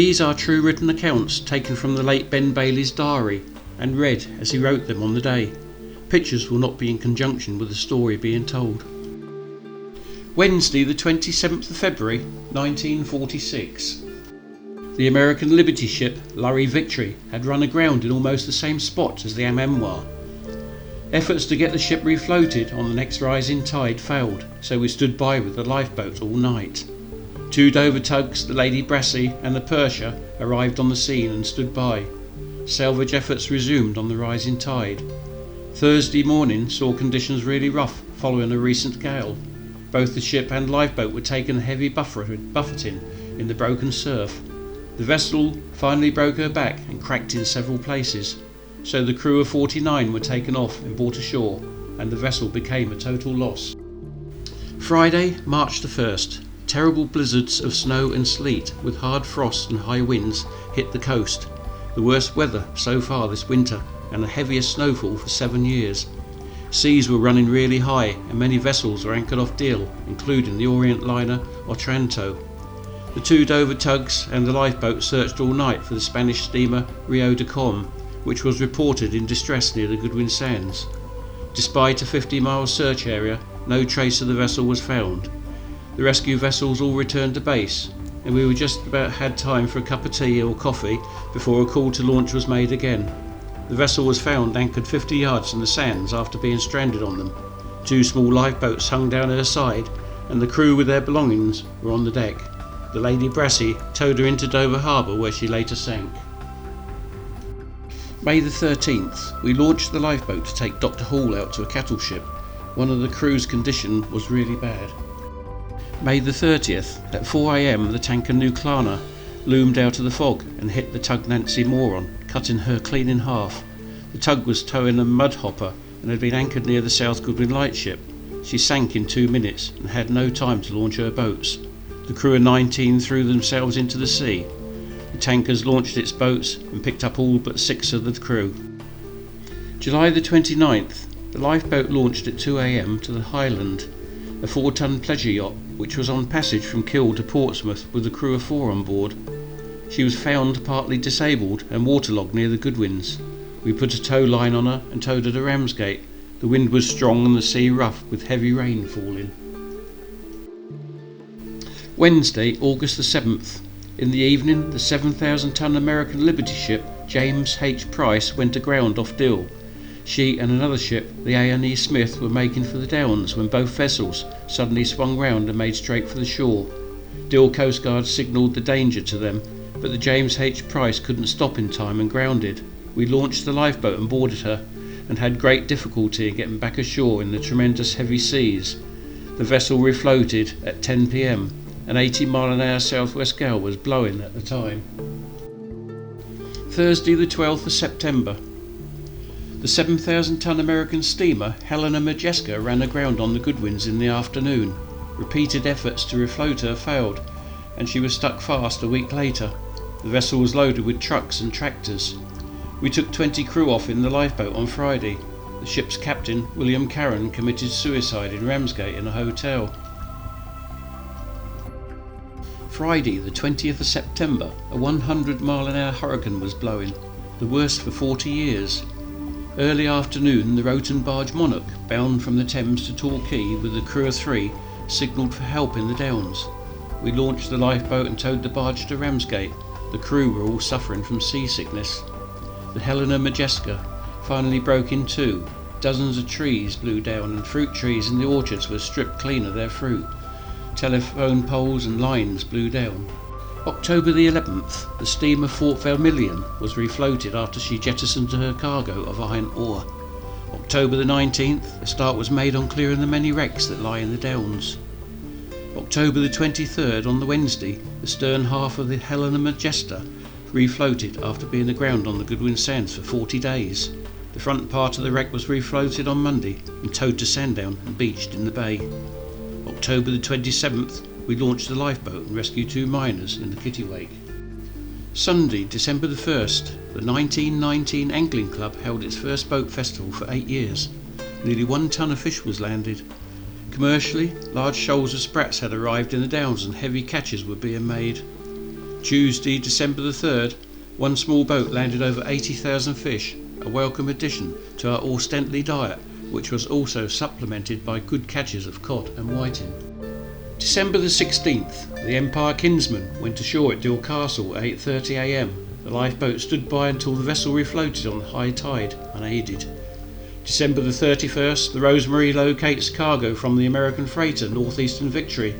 These are true written accounts taken from the late Ben Bailey's diary and read as he wrote them on the day. Pictures will not be in conjunction with the story being told. Wednesday the 27th of February 1946. The American Liberty ship Larry Victory had run aground in almost the same spot as the Amémoire. Efforts to get the ship refloated on the next rising tide failed, so we stood by with the lifeboat all night. 2 Dover tugs, the Lady Brassey and the Persia, arrived on the scene and stood by. Salvage efforts resumed on the rising tide. Thursday morning saw conditions really rough following a recent gale. Both the ship and lifeboat were taken heavy buffeting in the broken surf. The vessel finally broke her back and cracked in several places, so the crew of 49 were taken off and brought ashore, and the vessel became a total loss. Friday, March the 1st. Terrible blizzards of snow and sleet with hard frost and high winds hit the coast. The worst weather so far this winter and the heaviest snowfall for 7 years. Seas were running really high and many vessels were anchored off Deal, including the Orient liner Otranto. The 2 Dover tugs and the lifeboat searched all night for the Spanish steamer Rio Decom, which was reported in distress near the Goodwins sands. Despite a 50-mile search area, no trace of the vessel was found. The rescue vessels all returned to base, and we were just about had time for a cup of tea or coffee before a call to launch was made again. The vessel was found anchored 50 yards from the sands after being stranded on them. 2 small lifeboats hung down her side, and the crew with their belongings were on the deck. The Lady Brassey towed her into Dover Harbour, where she later sank. May the 13th, we launched the lifeboat to take Dr. Hall out to a cattle ship. One of the crew's condition was really bad. May the 30th, at 4 a.m, the tanker Nuclana loomed out of the fog and hit the tug Nancy Moron, cutting her clean in half. The tug was towing a mud hopper and had been anchored near the South Goodwin lightship. She sank in 2 minutes and had no time to launch her boats. The crew of 19 threw themselves into the sea. The tankers launched its boats and picked up all but 6 of the crew. July the 29th, the lifeboat launched at 2 a.m. to the Highland, a 4-ton pleasure yacht which was on passage from Kill to Portsmouth with a crew of 4 on board. She was found partly disabled and waterlogged near the Goodwins. We put a tow line on her and towed her to Ramsgate. The wind was strong and the sea rough with heavy rain falling. Wednesday, August the 7th. In the evening, the 7,000-ton American Liberty ship James H. Price went aground off Dill. She and another ship, the A&E Smith, were making for the Downs when both vessels suddenly swung round and made straight for the shore. Dill Coast Guard signalled the danger to them, but the James H. Price couldn't stop in time and grounded. We launched the lifeboat and boarded her, and had great difficulty in getting back ashore in the tremendous heavy seas. The vessel refloated at 10 p.m. An 80-mile-an-hour southwest gale was blowing at the time. Thursday the 12th of September. The 7,000-ton American steamer Helena Majeska ran aground on the Goodwins in the afternoon. Repeated efforts to refloat her failed, and she was stuck fast a week later. The vessel was loaded with trucks and tractors. We took 20 crew off in the lifeboat on Friday. The ship's captain, William Carron, committed suicide in Ramsgate in a hotel. Friday the 20th of September, a 100-mile-an-hour hurricane was blowing, the worst for 40 years. Early afternoon, the Roton barge Monarch, bound from the Thames to Torquay with a crew of 3, signalled for help in the Downs. We launched the lifeboat and towed the barge to Ramsgate. The crew were all suffering from seasickness. The Helena Majeska finally broke in 2. Dozens of trees blew down and fruit trees in the orchards were stripped clean of their fruit. Telephone poles and lines blew down. October the 11th, the steamer Fort Vermilion was refloated after she jettisoned her cargo of iron ore. October the 19th, a start was made on clearing the many wrecks that lie in the Downs. October the 23rd, on the Wednesday, the stern half of the Helena Majesta refloated after being aground on the Goodwin sands for 40 days. The front part of the wreck was refloated on Monday and towed to Sandown and beached in the bay. October the 27th, we launched the lifeboat and rescued 2 miners in the Kittiwake. Sunday, December the 1st, the 1919 Angling Club held its first boat festival for 8 years. Nearly 1 ton of fish was landed. Commercially, large shoals of sprats had arrived in the Downs and heavy catches were being made. Tuesday, December the 3rd, one small boat landed over 80,000 fish, a welcome addition to our Ostently diet, which was also supplemented by good catches of cod and whiting. December the 16th, the Empire Kinsman went ashore at Dill Castle at 8:30 a.m. The lifeboat stood by until the vessel refloated on high tide, unaided. December the 31st, the Rosemary locates cargo from the American freighter Northeastern Victory,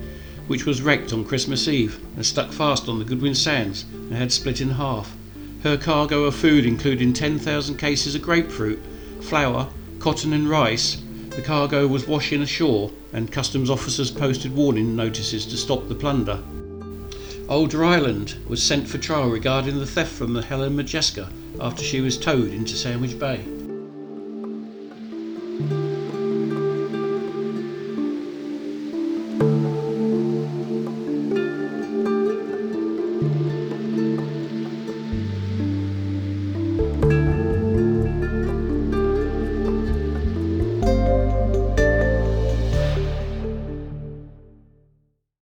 which was wrecked on Christmas Eve and stuck fast on the Goodwins sands and had split in half. Her cargo of food including 10,000 cases of grapefruit, flour, cotton and rice. The cargo was washing ashore and customs officers posted warning notices to stop the plunder. Alder Island was sent for trial regarding the theft from the Helen Majeska after she was towed into Sandwich Bay.